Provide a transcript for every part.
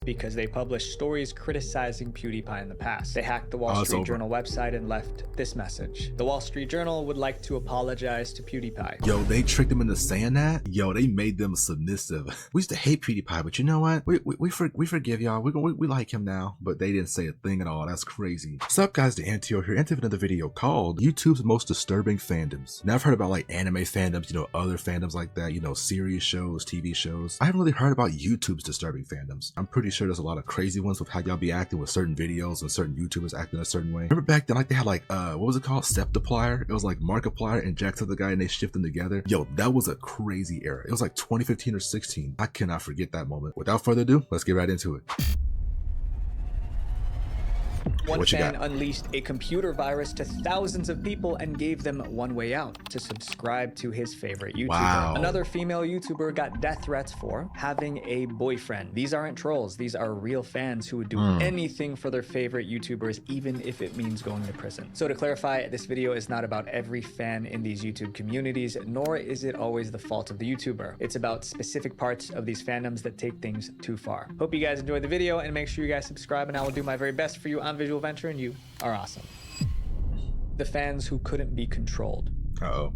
because they published stories criticizing PewDiePie in the past. They hacked the Wall Street Journal website and left this message. The Wall Street Journal would like to apologize to PewDiePie. Yo, they tricked them into saying that? Yo, they made them submissive. We used to hate PewDiePie, but you know what? We forgive y'all. We like him now, but they didn't say a thing at all. That's crazy. What's up, guys? The Antio here, into another video called YouTube's Most Disturbing Fandoms. Now, I've heard about like anime fandoms, you know, other fandoms like that, you know, series shows, TV shows. I haven't really heard about YouTube's disturbing fandoms. I'm pretty sure there's a lot of crazy ones with how y'all be acting with certain videos and certain YouTubers acting a certain way. Remember back then, like they had like, what was it called? Septiplier? It was like Markiplier and Jacksepticeye and they shipped them together. Yo, that was a crazy era. It was like 2015 or 16. I cannot forget that moment. Without further ado, let's get right into it. One fan unleashed a computer virus to thousands of people and gave them one way out: to subscribe to his favorite YouTuber. Wow. Another female YouTuber got death threats for having a boyfriend. These aren't trolls. These are real fans who would do anything for their favorite YouTubers, even if it means going to prison. So to clarify, this video is not about every fan in these YouTube communities, nor is it always the fault of the YouTuber. It's about specific parts of these fandoms that take things too far. Hope you guys enjoyed the video, and make sure you guys subscribe, and I will do my very best for you on Visual Venture, and you are awesome. The fans who couldn't be controlled. Uh-oh.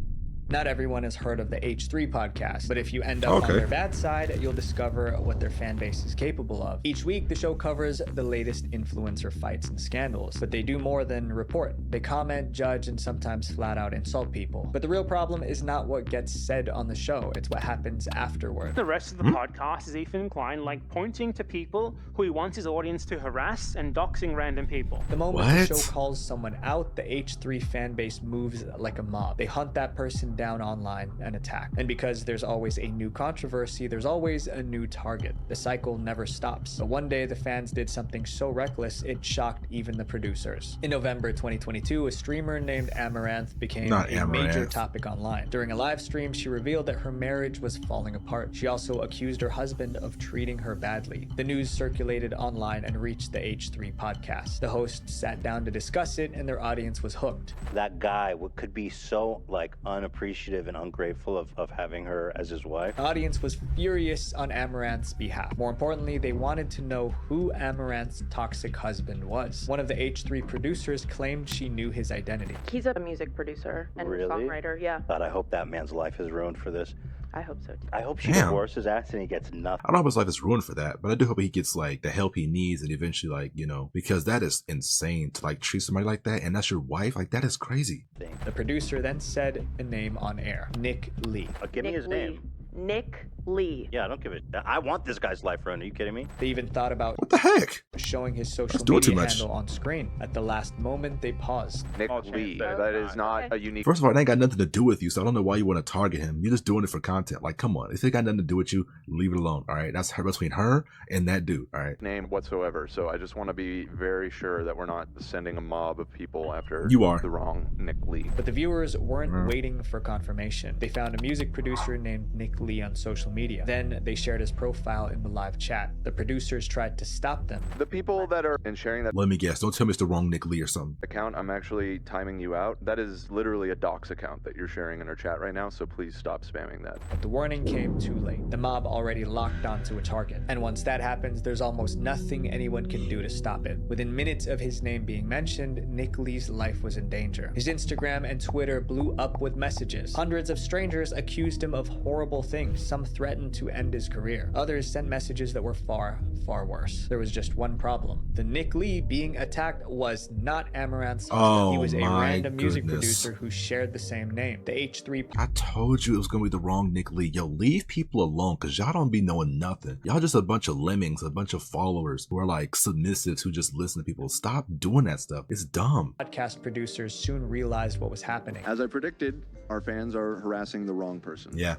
Not everyone has heard of the H3 podcast, but if you end up on their bad side, you'll discover what their fan base is capable of. Each week, the show covers the latest influencer fights and scandals, but they do more than report. They comment, judge, and sometimes flat out insult people. But the real problem is not what gets said on the show, it's what happens afterward. The rest of the podcast is Ethan Klein like pointing to people who he wants his audience to harass and doxing random people. The moment the show calls someone out, the H3 fan base moves like a mob. They hunt that person down online and attack. And because there's always a new controversy, there's always a new target. The cycle never stops. But one day the fans did something so reckless it shocked even the producers. In November 2022, a streamer named Amaranth became a major topic online. During a live stream, she revealed that her marriage was falling apart. She also accused her husband of treating her badly. The news circulated online and reached the H3 podcast. The hosts sat down to discuss it, and their audience was hooked. That guy could be so like unappreciative and ungrateful of having her as his wife. The audience was furious on Amaranth's behalf. More importantly, they wanted to know who Amaranth's toxic husband was. One of the H3 producers claimed she knew his identity. He's a music producer and songwriter, yeah. God, I hope that man's life is ruined for this. I hope so too. I hope she divorces his ass and he gets nothing. I don't hope his life is ruined for that, but I do hope he gets like the help he needs and eventually, like, you know, because that is insane to like treat somebody like that, and that's your wife. Like, that is crazy. The producer then said a name on air: Nick Lee. Give me his name. Nick Lee. Yeah, I don't give it. I want this guy's life ruined. Are you kidding me? They even thought about what the heck showing his social media handle on screen. At the last moment, they paused. Nick Lee. That is not a unique. First of all, it ain't got nothing to do with you, so I don't know why you want to target him. You're just doing it for content. Like, come on. If it got nothing to do with you, leave it alone. All right, that's her, between her and that dude. All right. Name whatsoever. So I just want to be very sure that we're not sending a mob of people after the wrong Nick Lee. But the viewers weren't waiting for confirmation. They found a music producer named Nick Lee on social media. Then they shared his profile in the live chat. The producers tried to stop them. The people that are sharing that, let me guess, don't tell me it's the wrong Nick Lee or something. Account, I'm actually timing you out. That is literally a dox account that you're sharing in our chat right now, so please stop spamming that. But the warning came too late. The mob already locked onto a target. And once that happens, there's almost nothing anyone can do to stop it. Within minutes of his name being mentioned, Nick Lee's life was in danger. His Instagram and Twitter blew up with messages. Hundreds of strangers accused him of horrible things. Some threatened to end his career. Others sent messages that were far, far worse. There was just one problem. The Nick Lee being attacked was not Amaranth's husband. He was a random music producer who shared the same name. The H3... I told you it was gonna be the wrong Nick Lee. Yo, leave people alone, because y'all don't be knowing nothing. Y'all just a bunch of lemmings, a bunch of followers who are like submissives who just listen to people. Stop doing that stuff. It's dumb. Podcast producers soon realized what was happening. As I predicted, our fans are harassing the wrong person. Yeah.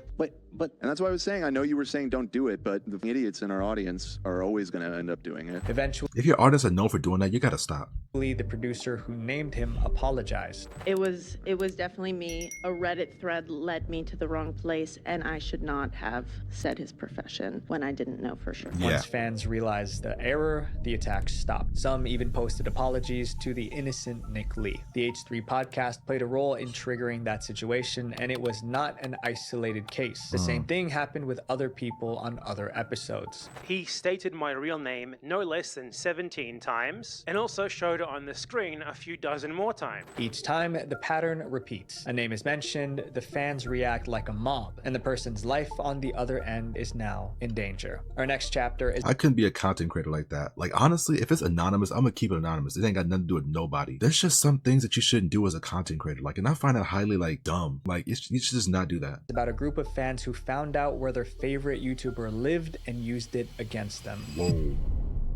And that's why I was saying, I know you were saying don't do it, but the idiots in our audience are always going to end up doing it. Eventually, if your artists are known for doing that, you gotta stop. The producer who named him apologized. It was definitely me. A Reddit thread led me to the wrong place, and I should not have said his profession when I didn't know for sure. Once fans realized the error, the attack stopped. Some even posted apologies to the innocent Nick Lee. The H3 podcast played a role in triggering that situation, and it was not an isolated case. The same thing happened with other people on other episodes. He stated my real name no less than 17 times, and also showed it on the screen a few dozen more times. Each time, the pattern repeats. A name is mentioned, the fans react like a mob, and the person's life on the other end is now in danger. Our next chapter is... I couldn't be a content creator like that. Like, honestly, if it's anonymous, I'm gonna keep it anonymous. It ain't got nothing to do with nobody. There's just some things that you shouldn't do as a content creator. Like, and I find that highly, like, dumb. Like, you should just not do that. about a group of fans who found out where their favorite YouTuber lived and used it against them. Whoa.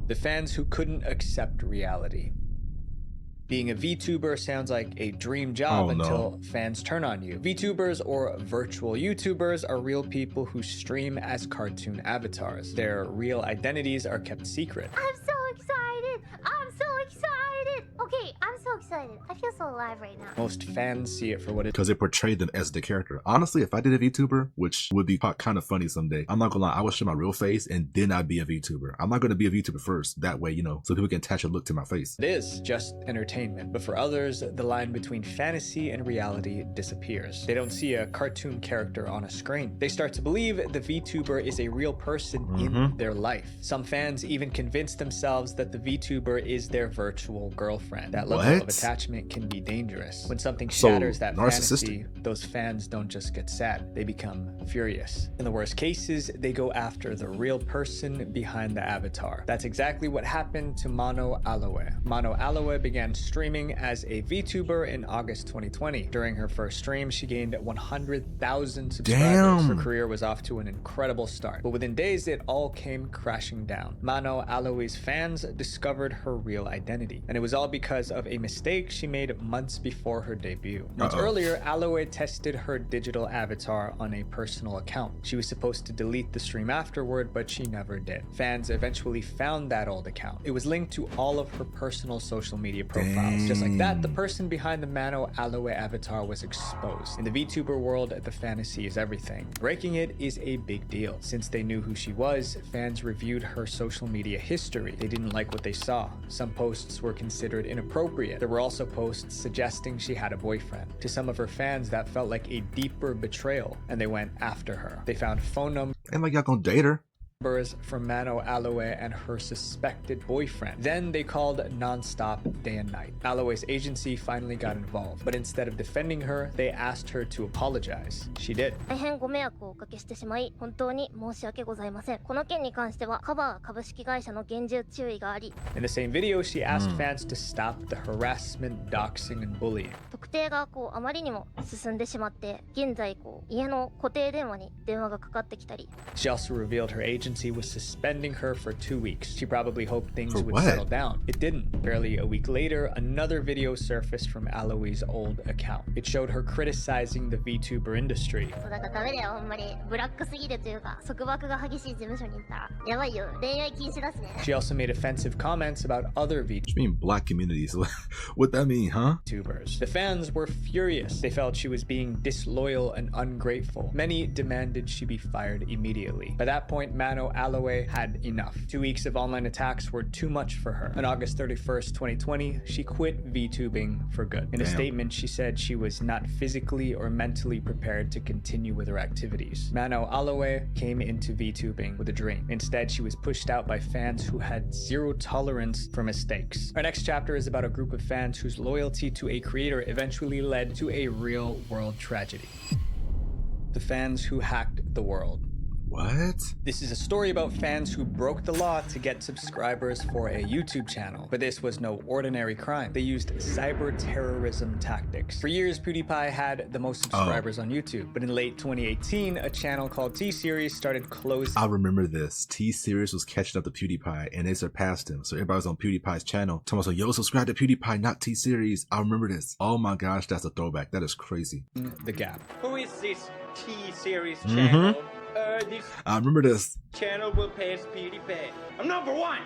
The fans who couldn't accept reality. Being a VTuber sounds like a dream job until fans turn on you. VTubers, or virtual YouTubers, are real people who stream as cartoon avatars. Their real identities are kept secret. I'm so excited! I'm so excited! Okay, I'm so excited. I feel so alive right now. Most fans see it for what it is. Because they portrayed them as the character. Honestly, if I did a VTuber, which would be kind of funny someday, I'm not gonna lie, I would show my real face and then I'd be a VTuber. I'm not gonna be a VTuber first. That way, you know, so people can attach a look to my face. It is just entertainment, but for others, the line between fantasy and reality disappears. They don't see a cartoon character on a screen. They start to believe the VTuber is a real person in their life. Some fans even convince themselves that the VTuber is their virtual girlfriend. That level of attachment can be dangerous. When something shatters that fantasy, those fans don't just get sad, they become furious. In the worst cases, they go after the real person behind the avatar. That's exactly what happened to Mano Aloe. Mano Aloe began streaming as a VTuber in August 2020. During her first stream, she gained 100,000 subscribers. Her career was off to an incredible start, but within days, it all came crashing down. Mano Aloe's fans discovered her real identity, and it was all because of a mistake she made months before her debut. Months earlier, Aloe tested her digital avatar on a personal account. She was supposed to delete the stream afterward, but she never did. Fans eventually found that old account. It was linked to all of her personal social media profiles. Just like that, the person behind the Mano Aloe avatar was exposed. In the VTuber world, the fantasy is everything. Breaking it is a big deal. Since they knew who she was, fans reviewed her social media history. They didn't like what they saw. Some posts were considered inappropriate. There were also posts suggesting she had a boyfriend. To some of her fans, that felt like a deeper betrayal, and they went after her. They found phone numbers. And like y'all gonna date her? From Mano Aloe and her suspected boyfriend. Then they called non-stop day and night. Aloe's agency finally got involved, but instead of defending her, they asked her to apologize. She did. 大変ご迷惑をおかけしてしまい、本当に申し訳ございません。この件に関しては、カバー株式会社の厳重注意があり。In the same video, she asked fans to stop the harassment, doxing, and bullying. 特定があまりにも進んでしまって、現在家の固定電話に電話がかかってきたり。She also revealed her agency was suspending her for 2 weeks. She probably hoped things would settle down. It didn't. Barely a week later, another video surfaced from Aloe's old account. It showed her criticizing the VTuber industry. そうだからダメだよ、ほんまに。ブラックすぎるというか、束縛が激しい事務所に行ったら、やばいよ。恋愛禁止だしね。She also made offensive comments about other What you mean black communities? What that mean, huh? VTubers. The fans were furious. They felt she was being disloyal and ungrateful. Many demanded she be fired immediately. By that point, Mano Aloe had enough. 2 weeks of online attacks were too much for her. On August 31st, 2020, she quit VTubing for good. In a statement, she said she was not physically or mentally prepared to continue with her activities. Mano Aloe came into VTubing with a dream. Instead, she was pushed out by fans who had zero tolerance for mistakes. Our next chapter is about a group of fans whose loyalty to a creator eventually led to a real-world tragedy. The fans who hacked the world. What? This is a story about fans who broke the law to get subscribers for a YouTube channel. But this was no ordinary crime. They used cyber terrorism tactics. For years, PewDiePie had the most subscribers on YouTube. But in late 2018, a channel called T-Series started closing. I remember this. T-Series was catching up to PewDiePie and they surpassed him. So everybody was on PewDiePie's channel. Someone said, yo, subscribe to PewDiePie, not T-Series. I remember this. Oh my gosh, that's a throwback. That is crazy. The gap. Who is this T-Series channel? This I remember this. channel will pass PewDiePie. I'm number one.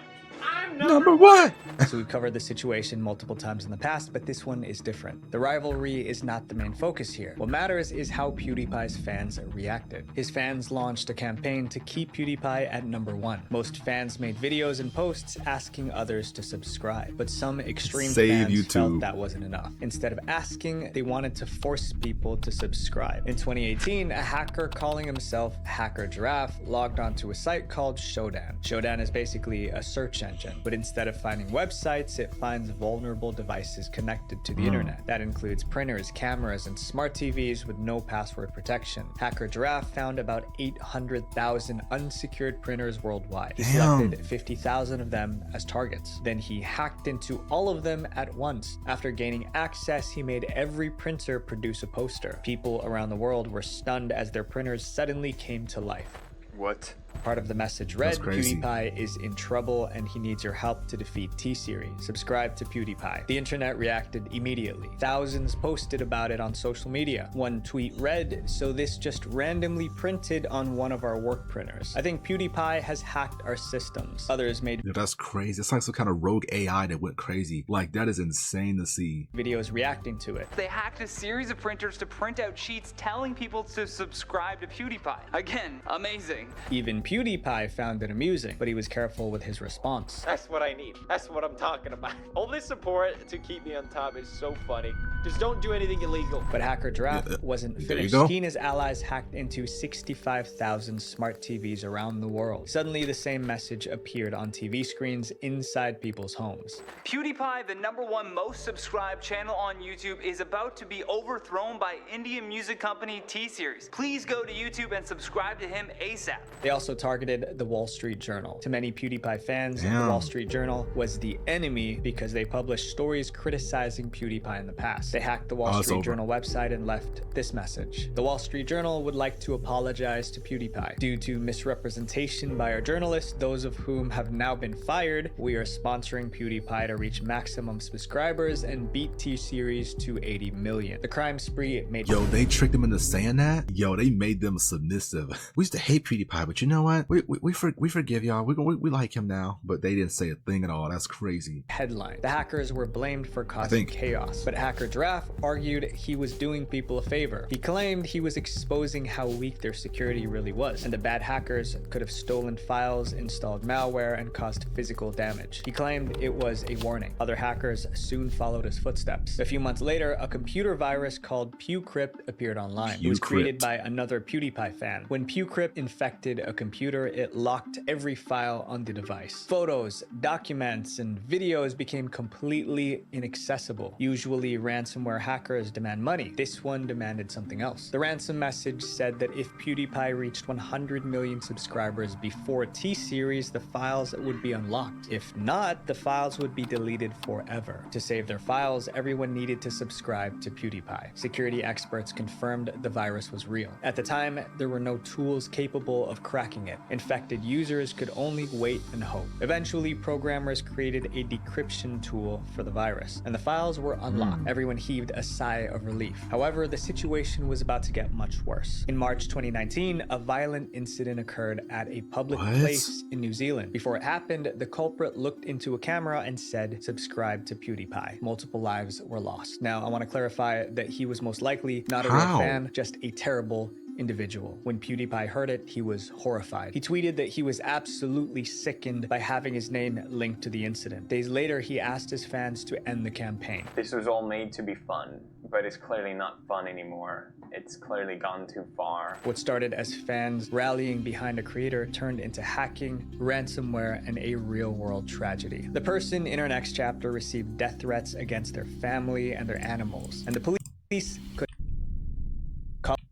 I'm Number one. So we've covered the situation multiple times in the past, but this one is different. The rivalry is not the main focus here. What matters is how PewDiePie's fans reacted. His fans launched a campaign to keep PewDiePie at number one. Most fans made videos and posts asking others to subscribe, but some extreme fans felt that wasn't enough. Instead of asking, they wanted to force people to subscribe. In 2018, a hacker calling himself Hacker Giraffe logged onto a site called Shodan. Shodan is basically a search engine, but instead of finding websites, it finds vulnerable devices connected to the internet. That includes printers, cameras, and smart TVs with no password protection. Hacker Giraffe found about 800,000 unsecured printers worldwide. He selected 50,000 of them as targets. Then he hacked into all of them at once. After gaining access, he made every printer produce a poster. People around the world were stunned as their printers suddenly came to life. What? Part of the message read, PewDiePie is in trouble and he needs your help to defeat T-Series. Subscribe to PewDiePie. The internet reacted immediately. Thousands posted about it on social media. One tweet read, so this just randomly printed on one of our work printers. I think PewDiePie has hacked our systems. Others made that's crazy. It's like some kind of rogue AI that went crazy. Like, that is insane to see. Videos reacting to it. They hacked a series of printers to print out sheets telling people to subscribe to PewDiePie. Again, amazing. Even PewDiePie found it amusing, but he was careful with his response. That's what I need. That's what I'm talking about. All this support to keep me on top is so funny. Just don't do anything illegal. But Hacker Giraffe wasn't finished. He and his allies hacked into 65,000 smart TVs around the world. Suddenly, the same message appeared on TV screens inside people's homes. PewDiePie, the #1 most subscribed channel on YouTube, is about to be overthrown by Indian music company T-Series. Please go to YouTube and subscribe to him ASAP. They also targeted the Wall Street Journal. To many PewDiePie fans, the Wall Street Journal was the enemy because they published stories criticizing PewDiePie in the past. They hacked the Wall Street Journal website and left this message. The Wall Street Journal would like to apologize to PewDiePie. Due to misrepresentation by our journalists, those of whom have now been fired, we are sponsoring PewDiePie to reach maximum subscribers and beat T-Series to 80 million. The crime spree made... Yo, they tricked them into saying that? Yo, they made them submissive. We used to hate PewDiePie, but you know what? We forgive y'all. We like him now, but they didn't say a thing at all. That's crazy. Headline. The hackers were blamed for causing chaos, but Hacker Giraffe argued he was doing people a favor. He claimed he was exposing how weak their security really was, and the bad hackers could have stolen files, installed malware, and caused physical damage. He claimed it was a warning. Other hackers soon followed his footsteps. A few months later, a computer virus called PewCrypt appeared online. It was created by another PewDiePie fan. When PewCrypt infected a computer, it locked every file on the device. Photos, documents, and videos became completely inaccessible. Usually, ransomware hackers demand money. This one demanded something else. The ransom message said that if PewDiePie reached 100 million subscribers before T-Series, the files would be unlocked. If not, the files would be deleted forever. To save their files, everyone needed to subscribe to PewDiePie. Security experts confirmed the virus was real. At the time, there were no tools capable of cracking it. Infected users could only wait and hope. Eventually, programmers created a decryption tool for the virus, and the files were unlocked. Everyone heaved a sigh of relief. However, the situation was about to get much worse. In March 2019, a violent incident occurred at a public place in New Zealand. Before it happened, the culprit looked into a camera and said, "Subscribe to PewDiePie." Multiple lives were lost. Now, I want to clarify that he was most likely not a real fan, just a terrible individual. When PewDiePie heard it, he was horrified. He tweeted that he was absolutely sickened by having his name linked to the incident. Days later, he asked his fans to end the campaign. This was all made to be fun, but it's clearly not fun anymore. It's clearly gone too far. What started as fans rallying behind a creator turned into hacking, ransomware, and a real-world tragedy. The person in our next chapter received death threats against their family and their animals, and the police could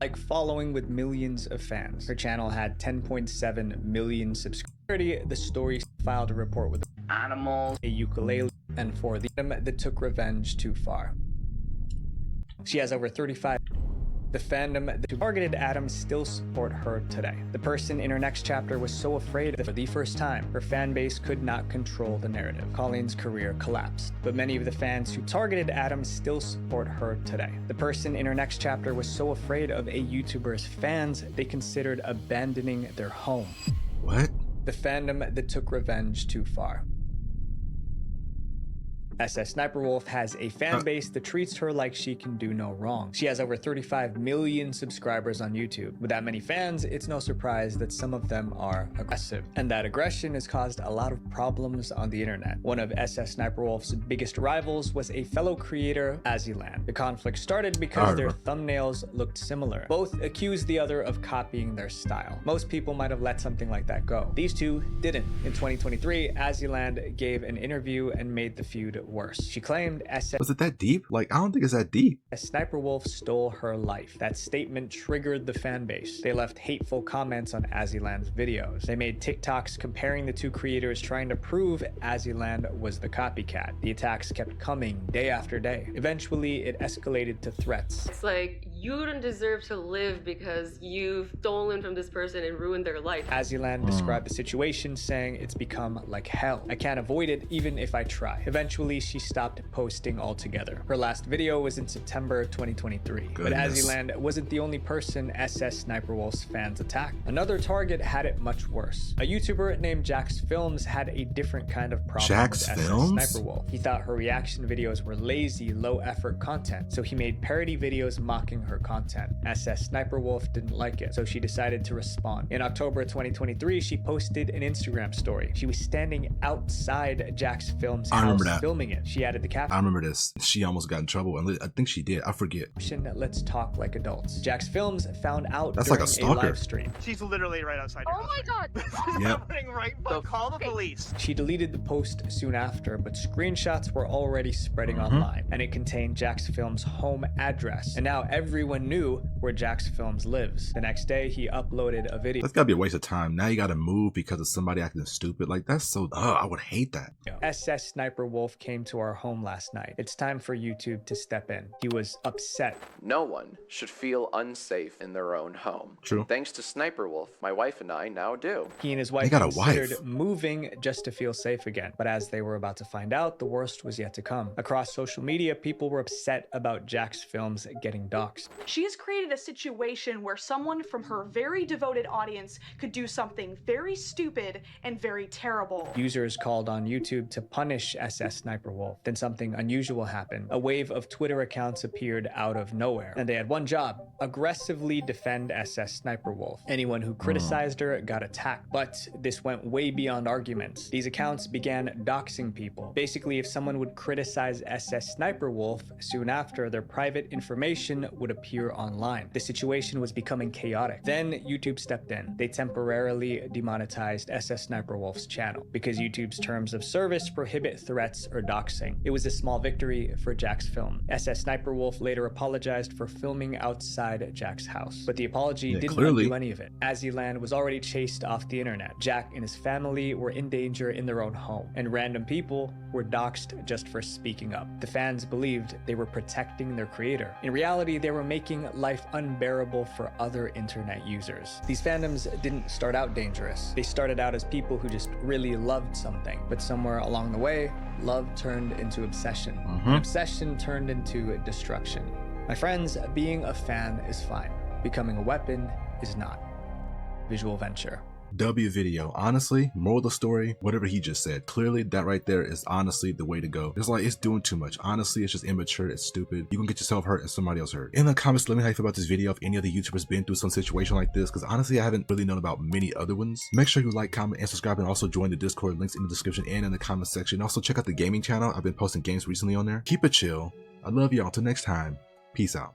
like following with millions of fans. Her channel had 10.7 million subscribers. The story filed a report with animals, a ukulele, and for them that took revenge too far. She has over 35. The fandom that targeted Adam still support her today. The person in her next chapter was so afraid that for the first time, her fan base could not control the narrative. Colleen's career collapsed, but many of the fans who targeted Adam still support her today. The person in her next chapter was so afraid of a YouTuber's fans, they considered abandoning their home. What? The fandom that took revenge too far. SS Sniper Wolf has a fan base that treats her like she can do no wrong. She has over 35 million subscribers on YouTube. With that many fans, it's no surprise that some of them are aggressive. And that aggression has caused a lot of problems on the internet. One of SS Sniper Wolf's biggest rivals was a fellow creator, Aziland. The conflict started because their thumbnails looked similar. Both accused the other of copying their style. Most people might have let something like that go. These two didn't. In 2023, Aziland gave an interview and made the feud worse. She claimed SS... Was it that deep? Like, I don't think it's that deep. Sniper Wolf stole her life. That statement triggered the fan base. They left hateful comments on Aziland's videos. They made TikToks comparing the two creators, trying to prove Aziland was the copycat. The attacks kept coming day after day. Eventually, it escalated to threats. It's like, you don't deserve to live because you've stolen from this person and ruined their life. Aziland described the situation, saying it's become like hell. I can't avoid it even if I try. Eventually, she stopped posting altogether. Her last video was in September 2023. But Aziland wasn't the only person SS Sniper Wolf's fans attacked. Another target had it much worse. A YouTuber named Jax Films had a different kind of problem with SS Sniper Wolf. He thought her reaction videos were lazy, low-effort content, so he made parody videos mocking her content. SS Sniper Wolf didn't like it, so she decided to respond. In October 2023, she posted an Instagram story. She was standing outside Jax Films' house filming it. She added the caption. I remember this. She almost got in trouble, and I think she did. I forget. Let's talk like adults. Jax Films found out that's during like a stalker. live stream. She's literally right outside your house. Oh my god! Yep. Right, but call the police. She deleted the post soon after, but screenshots were already spreading online, and it contained Jax Films' home address. And now everyone knew where Jax Films lives. The next day, he uploaded a video. That's gotta be a waste of time. Now you gotta move because of somebody acting stupid. Like, that's so... I would hate that. SS Sniper Wolf came to our home last night. It's time for YouTube to step in. He was upset. No one should feel unsafe in their own home. True. Thanks to Sniper Wolf, my wife and I now do. He and his wife considered moving just to feel safe again. But as they were about to find out, the worst was yet to come. Across social media, people were upset about Jax Films getting doxxed. She has created a situation where someone from her very devoted audience could do something very stupid and very terrible. Users called on YouTube to punish SS Sniper Wolf. Then something unusual happened. A wave of Twitter accounts appeared out of nowhere, and they had one job: aggressively defend SS Sniper Wolf. Anyone who criticized her got attacked. But this went way beyond arguments. These accounts began doxing people. Basically, if someone would criticize SS Sniper Wolf, soon after, their private information would appear online. The situation was becoming chaotic. Then YouTube stepped in. They temporarily demonetized SS Sniper Wolf's channel because YouTube's terms of service prohibit threats or doxing. It was a small victory for Jax Film. SS Sniper Wolf later apologized for filming outside Jack's house, but the apology didn't undo any of it. Aziland was already chased off the internet. Jack and his family were in danger in their own home, and random people were doxed just for speaking up. The fans believed they were protecting their creator. In reality, they were making life unbearable for other internet users. These fandoms didn't start out dangerous. They started out as people who just really loved something, but somewhere along the way, love turned into obsession. And obsession turned into destruction. My friends, being a fan is fine. Becoming a weapon is not. Visual Venture. W video. Honestly, moral of the story, whatever he just said, clearly that right there is honestly the way to go. It's like, it's doing too much. Honestly, it's just immature. It's stupid. You can get yourself hurt and somebody else hurt. In the comments, let me know how you feel about this video. If any other YouTubers been through some situation like this, because honestly, I haven't really known about many other ones. Make sure you like, comment, and subscribe, and also join the Discord. Links in the description and in the comment section. Also, check out the gaming channel. I've been posting games recently on there. Keep it chill. I love y'all. Until next time. Peace out.